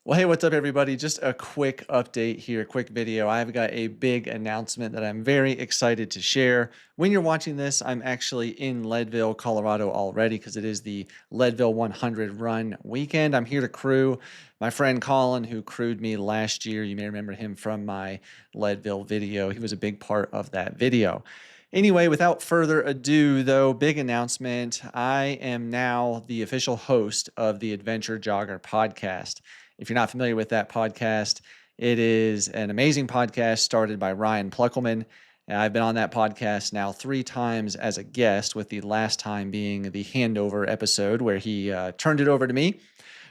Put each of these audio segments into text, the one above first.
Well, hey, what's up, everybody? Just a quick update here, quick video. I've got a big announcement that I'm very excited to share. When you're watching this, I'm actually in Leadville, Colorado already because it is the Leadville 100 run weekend. I'm here to crew my friend Colin, who crewed me last year. You may remember him from my Leadville video. He was a big part of that video. Anyway, without further ado, though, big announcement. I am now the official host of the Adventure Jogger podcast. If you're not familiar with that podcast, it is an amazing podcast started by Ryan Pluckelman. I've been on that podcast now 3 times as a guest, with the last time being the handover episode where he turned it over to me.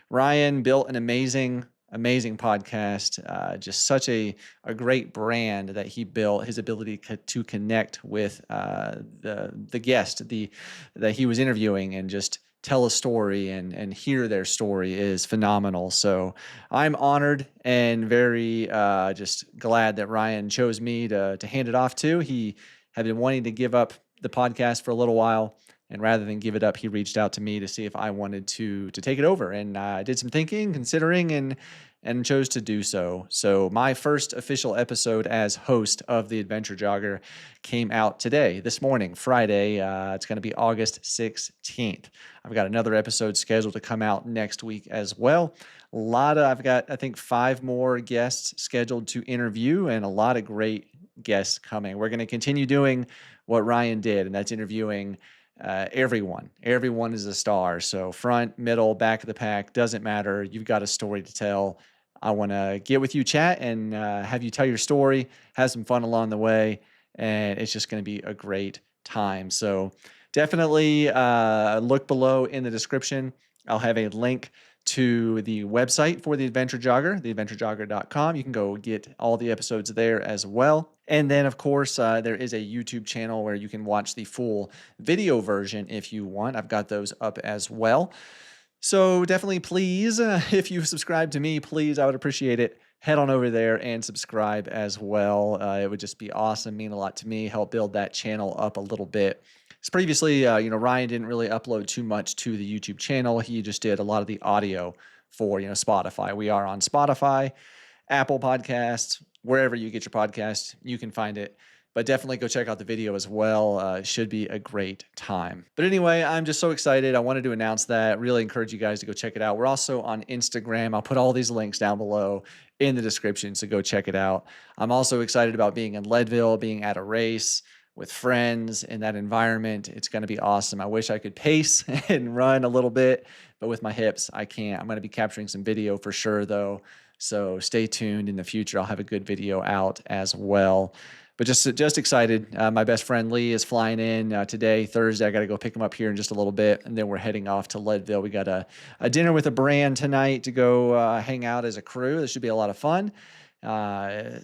Ryan built an amazing podcast, just such a great brand that he built. His ability to connect with the guest that he was interviewing and just tell a story and hear their story is phenomenal. So I'm honored and very just glad that Ryan chose me to hand it off to. He had been wanting to give up the podcast for a little while, and rather than give it up, he reached out to me to see if I wanted to take it over. And I did some thinking, considering, and chose to do so. So my first official episode as host of the Adventure Jogger came out today, this morning, Friday. It's going to be August 16th. I've got another episode scheduled to come out next week as well. I've got, I think, 5 more guests scheduled to interview, and a lot of great guests coming. We're going to continue doing what Ryan did, and that's interviewing everyone. Everyone is a star. So front, middle, back of the pack, doesn't matter. You've got a story to tell. I want to get with you, chat, and have you tell your story, have some fun along the way, and it's just going to be a great time. So definitely look below in the description. I'll have a link to the website for the Adventure Jogger, theadventurejogger.com. You can go get all the episodes there as well. And then, of course, there is a YouTube channel where you can watch the full video version if you want. I've got those up as well. So definitely, please, if you subscribe to me, please, I would appreciate it. Head on over there and subscribe as well. It would just be awesome, mean a lot to me, help build that channel up a little bit. Because previously, Ryan didn't really upload too much to the YouTube channel. He just did a lot of the audio for, Spotify. We are on Spotify, Apple Podcasts, wherever you get your podcasts, you can find it. But definitely go check out the video as well. It should be a great time. But anyway, I'm just so excited. I wanted to announce that. Really encourage you guys to go check it out. We're also on Instagram. I'll put all these links down below in the description, so go check it out. I'm also excited about being in Leadville, being at a race with friends in that environment. It's going to be awesome. I wish I could pace and run a little bit, but with my hips, I can't. I'm going to be capturing some video for sure, though. So stay tuned. In the future, I'll have a good video out as well. But just excited. My best friend Lee is flying in today, Thursday. I got to go pick him up here in just a little bit, and then we're heading off to Leadville. We got a dinner with a brand tonight to go hang out as a crew. This should be a lot of fun.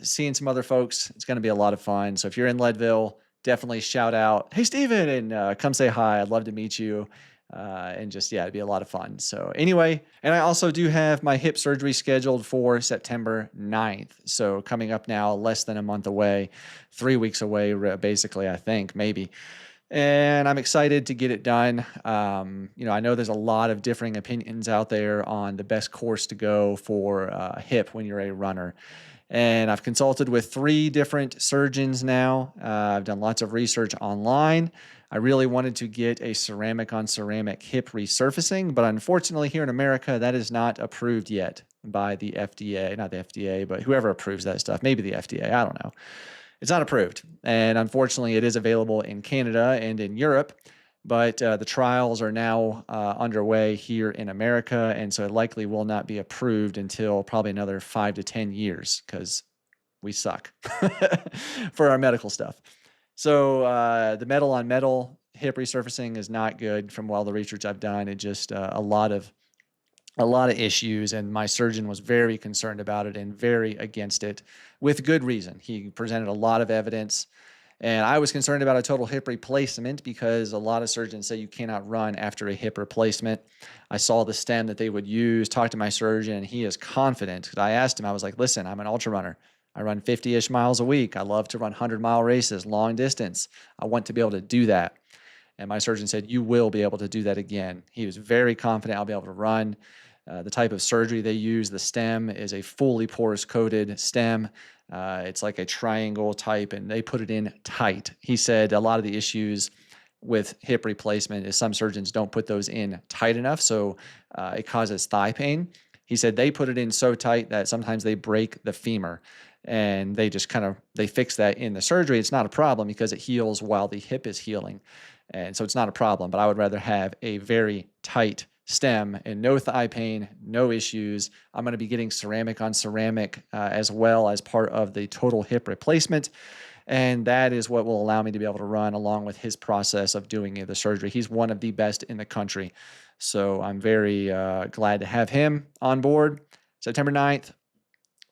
Seeing some other folks, it's going to be a lot of fun. So if you're in Leadville, definitely shout out, "Hey, Steven," and come say hi. I'd love to meet you. And just, yeah, it'd be a lot of fun. So anyway, and I also do have my hip surgery scheduled for September 9th. So coming up now, less than a month away, 3 weeks away, basically, I think, maybe. And I'm excited to get it done. I know there's a lot of differing opinions out there on the best course to go for hip when you're a runner. And I've consulted with 3 different surgeons now. I've done lots of research online. I really wanted to get a ceramic on ceramic hip resurfacing, but unfortunately here in America, that is not approved yet by the FDA, not the FDA, but whoever approves that stuff, maybe the FDA, I don't know. It's not approved. And unfortunately, it is available in Canada and in Europe, but the trials are now underway here in America, and so it likely will not be approved until probably another 5 to 10 years, because we suck for our medical stuff. So the metal on metal hip resurfacing is not good from all the research I've done. It just a lot of issues, and my surgeon was very concerned about it and very against it, with good reason. He presented a lot of evidence, and I was concerned about a total hip replacement because a lot of surgeons say you cannot run after a hip replacement. I saw the stem that they would use, talked to my surgeon, and he is confident. I asked him, I was like, "Listen, I'm an ultra runner. I run 50-ish miles a week. I love to run 100-mile races, long distance. I want to be able to do that." And my surgeon said, "You will be able to do that again." He was very confident I'll be able to run. The type of surgery they use, the stem is a fully porous coated stem. It's like a triangle type, and they put it in tight. He said a lot of the issues with hip replacement is some surgeons don't put those in tight enough, so it causes thigh pain. He said they put it in so tight that sometimes they break the femur, and they just kind of they fix that in the surgery. It's not a problem because it heals while the hip is healing, and so it's not a problem. But I would rather have a very tight stem and no thigh pain, no issues. I'm going to be getting ceramic on ceramic as well as part of the total hip replacement. And that is what will allow me to be able to run along with his process of doing the surgery. He's one of the best in the country. So I'm very glad to have him on board. September 9th.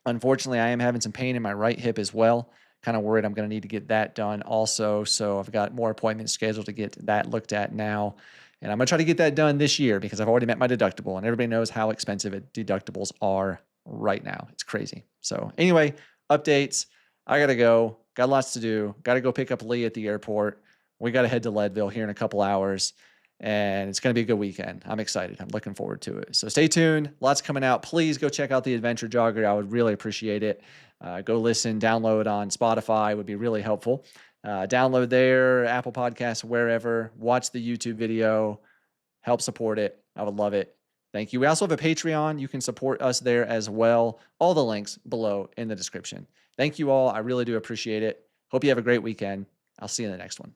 Unfortunately, I am having some pain in my right hip as well. Kind of worried I'm going to need to get that done also. So I've got more appointments scheduled to get that looked at now. And I'm going to try to get that done this year because I've already met my deductible, and everybody knows how expensive deductibles are right now. It's crazy. So anyway, updates. I got to go. Got lots to do. Got to go pick up Lee at the airport. We got to head to Leadville here in a couple hours, and it's going to be a good weekend. I'm excited. I'm looking forward to it. So stay tuned. Lots coming out. Please go check out the Adventure Jogger. I would really appreciate it. Go listen, download on Spotify would be really helpful. Download there, Apple Podcasts, wherever. Watch the YouTube video. Help support it. I would love it. Thank you. We also have a Patreon. You can support us there as well. All the links below in the description. Thank you all. I really do appreciate it. Hope you have a great weekend. I'll see you in the next one.